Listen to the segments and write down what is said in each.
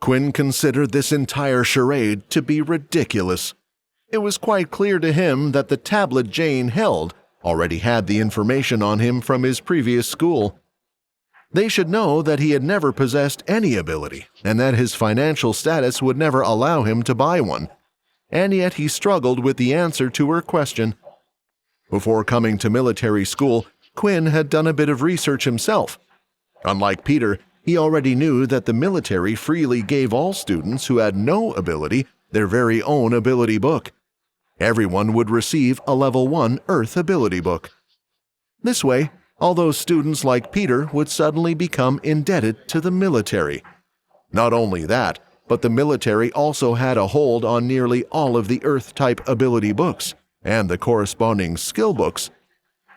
Quinn considered this entire charade to be ridiculous. It was quite clear to him that the tablet Jane held already had the information on him from his previous school. They should know that he had never possessed any ability and that his financial status would never allow him to buy one. And yet he struggled with the answer to her question. Before coming to military school, Quinn had done a bit of research himself. Unlike Peter, he already knew that the military freely gave all students who had no ability their very own ability book. Everyone would receive a Level 1 Earth ability book. This way, all those students like Peter would suddenly become indebted to the military. Not only that, but the military also had a hold on nearly all of the Earth-type ability books and the corresponding skill books.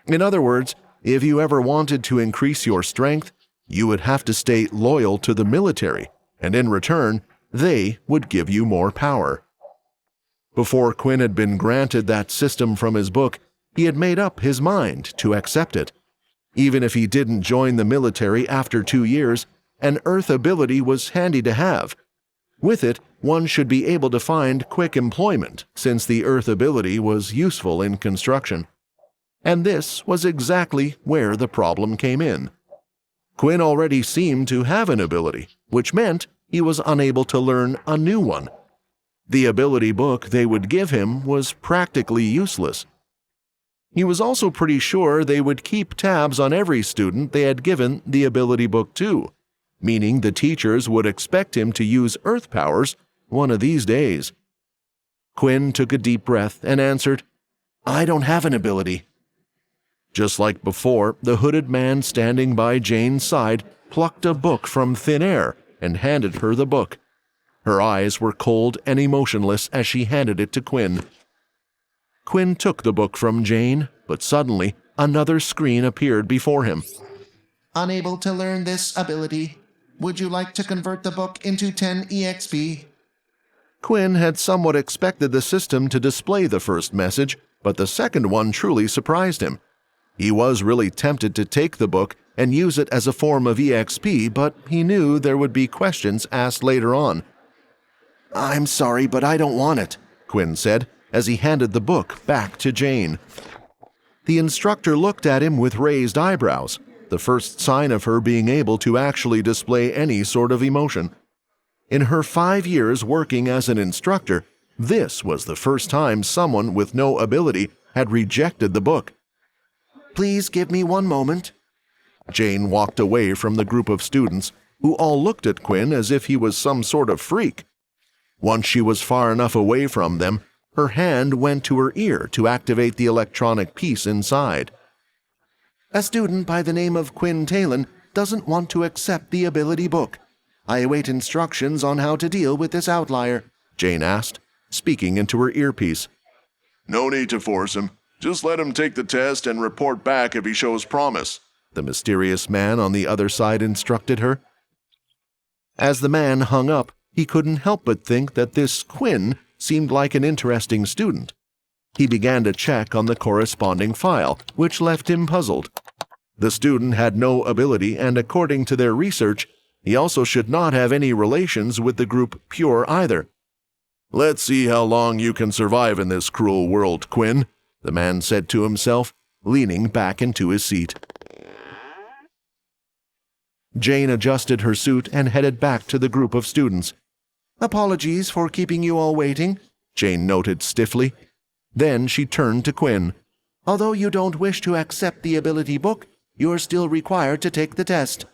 In other words, if you ever wanted to increase your strength, you would have to stay loyal to the military, and in return, they would give you more power. Before Quinn had been granted that system from his book, he had made up his mind to accept it. Even if he didn't join the military after 2 years, an Earth ability was handy to have. With it, one should be able to find quick employment, since the Earth ability was useful in construction. And this was exactly where the problem came in. Quinn already seemed to have an ability, which meant he was unable to learn a new one. The ability book they would give him was practically useless. He was also pretty sure they would keep tabs on every student they had given the ability book to, meaning the teachers would expect him to use Earth powers one of these days. Quinn took a deep breath and answered, "I don't have an ability." Just like before, the hooded man standing by Jane's side plucked a book from thin air and handed her the book. Her eyes were cold and emotionless as she handed it to Quinn. Quinn took the book from Jane, but suddenly another screen appeared before him. Unable to learn this ability. Would you like to convert the book into 10 EXP? Quinn had somewhat expected the system to display the first message, but the second one truly surprised him. He was really tempted to take the book and use it as a form of EXP, but he knew there would be questions asked later on. "I'm sorry, but I don't want it," Quinn said, as he handed the book back to Jane. The instructor looked at him with raised eyebrows, the first sign of her being able to actually display any sort of emotion. In her 5 years working as an instructor, this was the first time someone with no ability had rejected the book. "Please give me one moment." Jane walked away from the group of students, who all looked at Quinn as if he was some sort of freak. Once she was far enough away from them, her hand went to her ear to activate the electronic piece inside. "A student by the name of Quinn Talon doesn't want to accept the ability book. I await instructions on how to deal with this outlier," Jane asked, speaking into her earpiece. "No need to force him. Just let him take the test and report back if he shows promise," the mysterious man on the other side instructed her. As the man hung up, he couldn't help but think that this Quinn seemed like an interesting student. He began to check on the corresponding file, which left him puzzled. The student had no ability, and according to their research, he also should not have any relations with the group Pure either. "Let's see how long you can survive in this cruel world, Quinn," the man said to himself, leaning back into his seat. Jane adjusted her suit and headed back to the group of students. "Apologies for keeping you all waiting," Jane noted stiffly. Then she turned to Quinn. "Although you don't wish to accept the ability book, you're still required to take the test."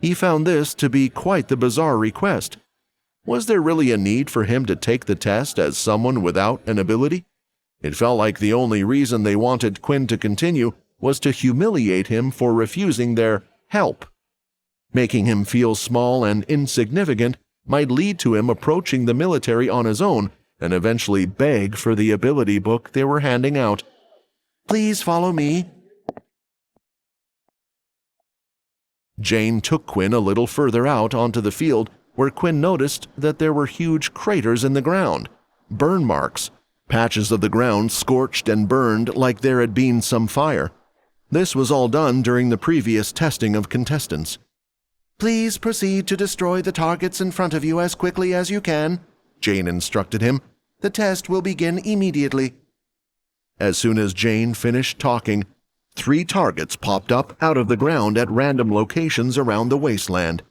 He found this to be quite the bizarre request. Was there really a need for him to take the test as someone without an ability? It felt like the only reason they wanted Quinn to continue was to humiliate him for refusing their help. Making him feel small and insignificant might lead to him approaching the military on his own and eventually beg for the ability book they were handing out. "Please follow me." Jane took Quinn a little further out onto the field, where Quinn noticed that there were huge craters in the ground, burn marks, patches of the ground scorched and burned like there had been some fire. This was all done during the previous testing of contestants. Please proceed to destroy the targets in front of you as quickly as you can, Jane instructed him. The test will begin immediately. As soon as Jane finished talking, 3 targets popped up out of the ground at random locations around the wasteland.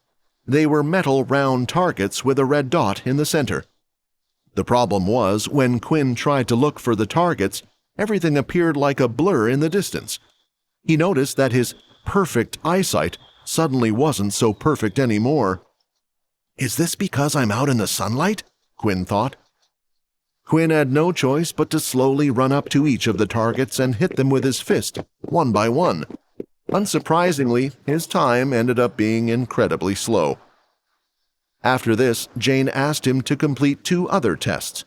They were metal round targets with a red dot in the center. The problem was, when Quinn tried to look for the targets, everything appeared like a blur in the distance. He noticed that his perfect eyesight suddenly wasn't so perfect anymore. Is this because I'm out in the sunlight? Quinn thought. Quinn had no choice but to slowly run up to each of the targets and hit them with his fist, one by one. Unsurprisingly, his time ended up being incredibly slow. After this, Jane asked him to complete 2 other tests.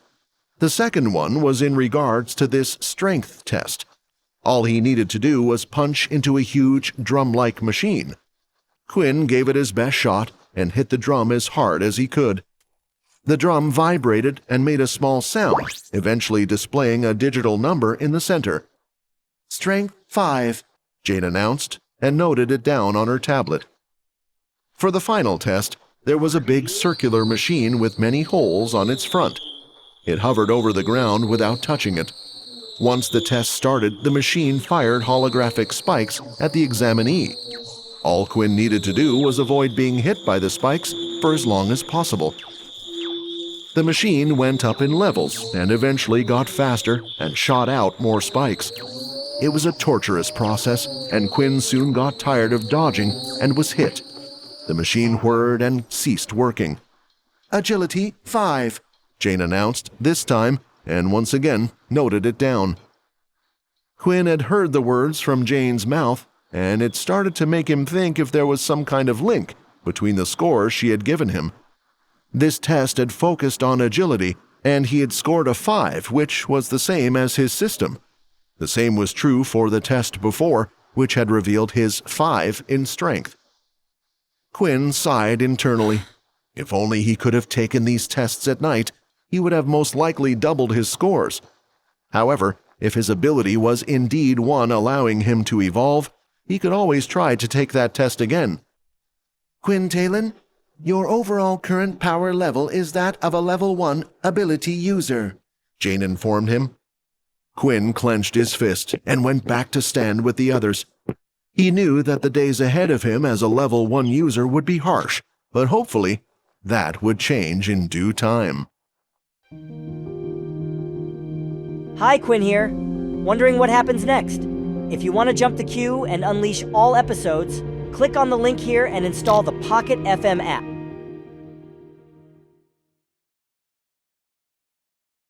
The second one was in regards to this strength test. All he needed to do was punch into a huge drum-like machine. Quinn gave it his best shot and hit the drum as hard as he could. The drum vibrated and made a small sound, eventually displaying a digital number in the center. Strength 5, Jane announced, and noted it down on her tablet. For the final test, there was a big circular machine with many holes on its front. It hovered over the ground without touching it. Once the test started, the machine fired holographic spikes at the examinee. All Quinn needed to do was avoid being hit by the spikes for as long as possible. The machine went up in levels and eventually got faster and shot out more spikes. It was a torturous process, and Quinn soon got tired of dodging and was hit. The machine whirred and ceased working. Agility 5, Jane announced this time, and once again noted it down. Quinn had heard the words from Jane's mouth, and it started to make him think if there was some kind of link between the scores she had given him. This test had focused on agility, and he had scored a 5, which was the same as his system. The same was true for the test before, which had revealed his 5 in strength. Quinn sighed internally. If only he could have taken these tests at night, he would have most likely doubled his scores. However, if his ability was indeed one allowing him to evolve, he could always try to take that test again. Quinn Talon, your overall current power level is that of a level 1 ability user, Jane informed him. Quinn clenched his fist and went back to stand with the others. He knew that the days ahead of him as a level 1 user would be harsh, but hopefully that would change in due time. Hi, Quinn here. Wondering what happens next? If you want to jump the queue and unleash all episodes, click on the link here and install the Pocket FM app.